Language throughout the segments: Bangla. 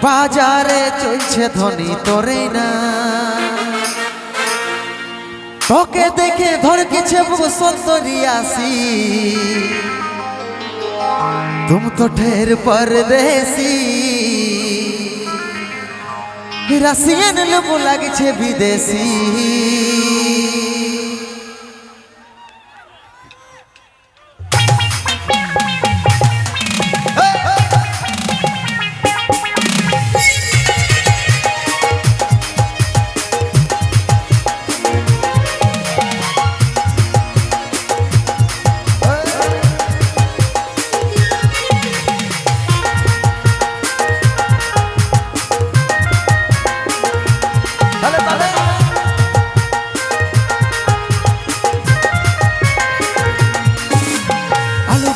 বাজারে চলছে ধ্বনি তোরে না, তোকে দেখে ধর কিছু সুন্দরী আসি, तुम तो ठहर परदेसी, रसियन लोग लागे छे विदेशी।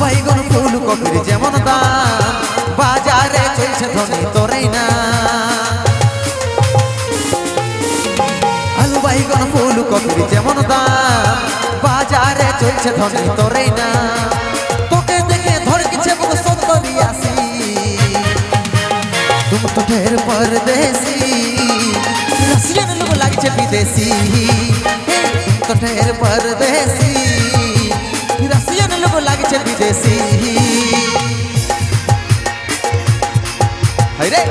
বাইগন ফুল কপির যেমন দাম, বাজারে চলছে ধ্বনি তোরে না। আলু বাইগন ফুল কপির যেমন দাম, বাজারে চলছে ধ্বনি তোরে না। তোকে দেখে ধর কিছু সুন্দরী আসি, तुम तो ढेर परदेसी, रसियन लोग लागছে विदेशी। तुम तो ढेर परदेसी, रसियन लोग लागছে विदेशी। हाय रे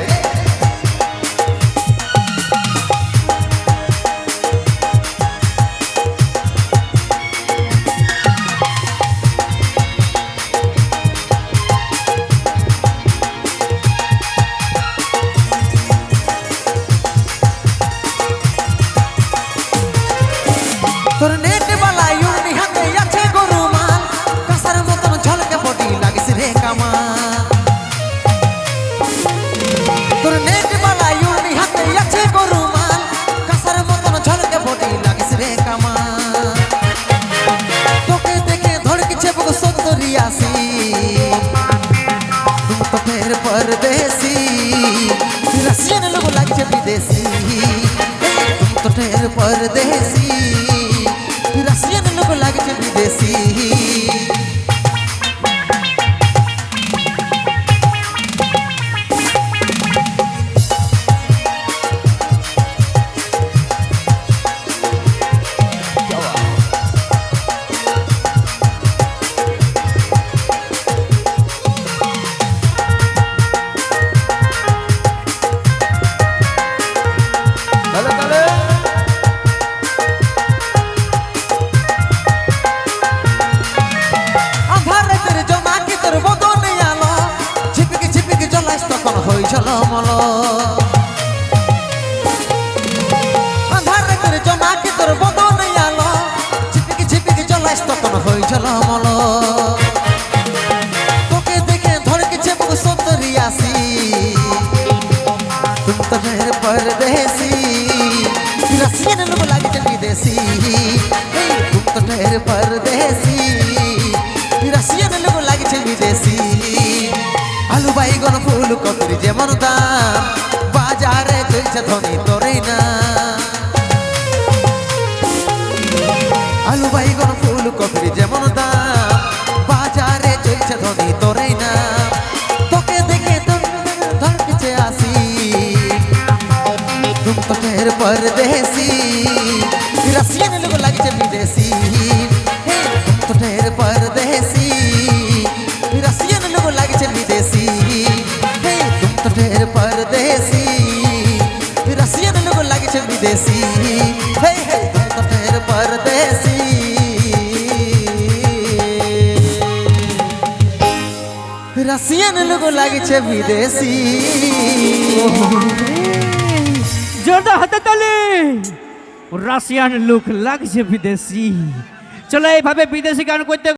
তোর নেট বালা ইউনি হাতে আছে গরু মাল, কাসার মতন ঝলকে বডি লাগিস রে কামাল। তোর নেট বালা ইউনি হাতে আছে গরু মাল, কাসার মতন ঝলকে বডি লাগিস রে কামাল। তোকে দেখে ধড়কিছে বুক সুন্দরী আসি, तुम तो फिर परदेसी, रसियन लोग लागছে विदेशी। तुम तो ढेर परदेसी, रसियन लोग लागছে विदेशी। আধার করে জমাকে তোর বদন আলো, ঝিপিক ঝিপিক জ্বলাস তখন হই ঝলমল। তোকে দেখে ধড়কিছে বুক সুন্দরী আসি, तुम तो ढेर परदेसी, रसियन लोग लागছে विदेशी। तुम तो ढेर परदेसी, रसियन लोग लागছে विदेशी। আলু বাইগন ফুল কপির যেমন দাম, বাজারে চলছে ধ্বনি তোরে না। আলু বাইগন ফুল কপির যেমন দাম, বাজারে চলছে ধ্বনি তোরে না। তোকে দেখে ধড়কিছে আসি, तुम तो ढेर परदेसी, रसियन लोग लागছে विदेशी। तुम तो ढेर परदेसी, रसियन लोग लागছে विदेशी। तुम तो ढेर परदेसी, रसियन लोग लागছে विदेशी। तुम तो ढेर परदेसी, रसियन लोग लागছে विदेशी। जोरदार हाथे ताली। রাশিয়ান লোক লাগছে বিদেশি। চলো এইভাবে বিদেশি গান করতে